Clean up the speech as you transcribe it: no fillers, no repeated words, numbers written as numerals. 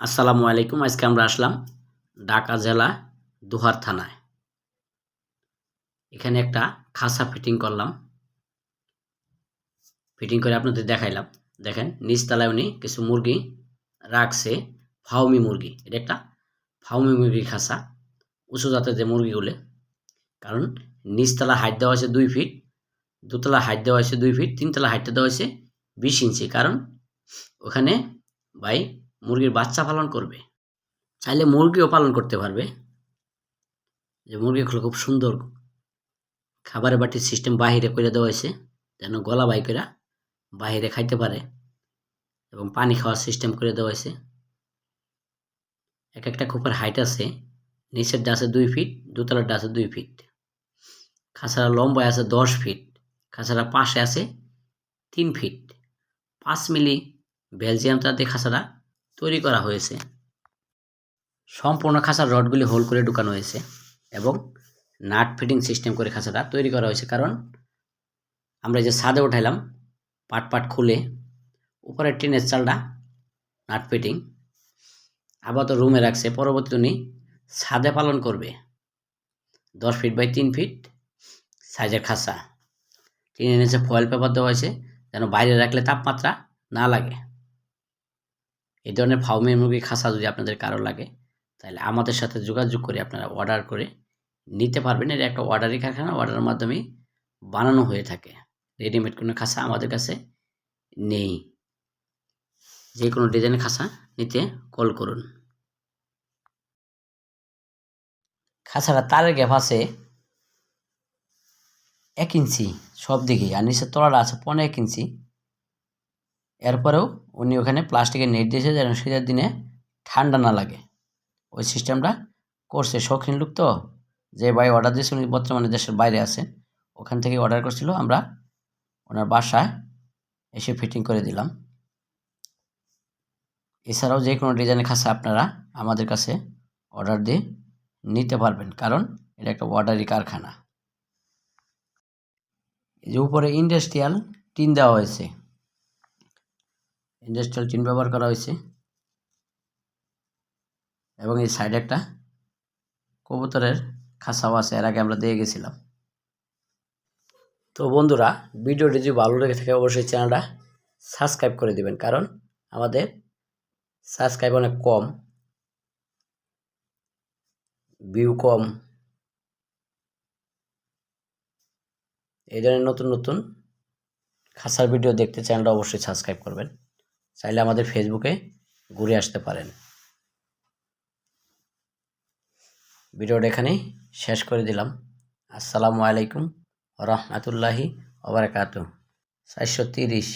আসসালামু আলাইকুম। আজকে আমরা আসলাম ঢাকা জেলা দোহার থানায়। এখানে একটা খাঁচা ফিটিং করলাম। ফিটিং করে আপনাদের দেখাইলাম। দেখেন নিচতলায় উনি কিছু মুরগি রাখছে, ফাউমি মুরগি। এটা একটা ফাউমি মুরগির খাঁচা, উঁচু জাতের যে মুরগিগুলো। কারণ নিচতলা হাইট দেওয়া হয়েছে 2 ফিট, দোতলা হাইট দেওয়া হয়েছে 2 ফিট, তিনতলা হাইটটা দেওয়া হয়েছে 20 ইঞ্চি। কারণ ওখানে ভাই মুরগির বাচ্চা পালন করবে, চাইলে মুরগিও পালন করতে পারবে। যে মুরগিগুলো খুব সুন্দর খাবারের বাটির সিস্টেম বাহিরে করে দেওয়া হয়েছে, যেন গলা বাই করে বাহিরে খাইতে পারে, এবং পানি খাওয়ার সিস্টেম করে দেওয়া হয়েছে। এক একটা খোপের হাইট আছে, নিচেরটা আছে 2 ফিট, দোতলারটা আছে 2 ফিট। খাঁচাটা লম্বায় আছে 10 ফিট, খাঁচাটা পাশে আছে 3 ফিট। 5 মিলি বেলজিয়াম তার দিয়ে খাঁচাটা তৈরি করা হয়েছে। সম্পূর্ণ খাঁচার রডগুলি হোল করে ঢুকানো হয়েছে এবং নাট ফিটিং সিস্টেম করে খাঁচাটা তৈরি করা হয়েছে। কারণ আমরা যে ছাদে উঠাইলাম পাট পাট খুলে, উপরে টিনের চালটা নাট ফিটিং আপাতত রুমে রাখছে, পরবর্তী উনি ছাদে পালন করবে। 10 ফিট বাই 3 ফিট সাইজের খাঁচা, টিনের নিচে ফয়েল পেপার দেওয়া হয়েছে যেন বাইরে রাখলে তাপমাত্রা না লাগে। এই ধরনের ফার্মি মুরগির খাঁচা যদি আপনাদের কারো লাগে, তাহলে আমাদের সাথে যোগাযোগ করে আপনারা অর্ডার করে নিতে পারবেন। এটা একটা অর্ডারি কারখানা, অর্ডারের মাধ্যমে বানানো হয়ে থাকে। রেডিমেড কোনো খাঁচা আমাদের কাছে নেই। যে কোনো ডিজাইনের খাঁচা নিতে কল করুন। খাঁচাটা তারের গ্যাপ আছে 1 ইঞ্চি সব দিকেই, আর নিচের তলাটা আছে 15 ইঞ্চি। এরপরেও উনি ওখানে প্লাস্টিকের নেট দিয়েছে যেন শীতের দিনে ঠান্ডা না লাগে। ওই সিস্টেমটা করছে। শৌখিন লোক তো, যে ভাই অর্ডার দিয়েছে উনি বর্তমানে দেশের বাইরে আছে, ওখান থেকে অর্ডার করছিল, আমরা ওনার বাসায় এসে ফিটিং করে দিলাম। এছাড়াও যে কোনো ডিজাইনের খাঁচা আপনারা আমাদের কাছে অর্ডার দিয়ে নিতে পারবেন, কারণ এটা একটা অর্ডারি কারখানা। এই যে উপরে ইন্ডাস্ট্রিয়াল টিন দেওয়া হয়েছে, ইন্ডাস্ট্রিয়াল টিন ব্যবহার করা হয়েছে, এবং এই সাইডে একটা কবুতরের খাঁচাও আছে, এর আগে আমরা দিয়ে গেছিলাম। তো বন্ধুরা, ভিডিওটি যদি ভালো লেগে থাকে অবশ্যই চ্যানেলটা সাবস্ক্রাইব করে দিবেন, কারণ আমাদের সাবস্ক্রাইব অনেক কম, ভিউ কম। এই ধরনের নতুন নতুন খাঁচার ভিডিও দেখতে চ্যানেলটা অবশ্যই সাবস্ক্রাইব করবেন। চাইলে আমাদের ফেসবুকে ঘুরে আসতে পারেন। ভিডিওটা এখানেই শেষ করে দিলাম। আসসালামু আলাইকুম ওয়া রাহমাতুল্লাহি ওয়া বারাকাতুহু। 430।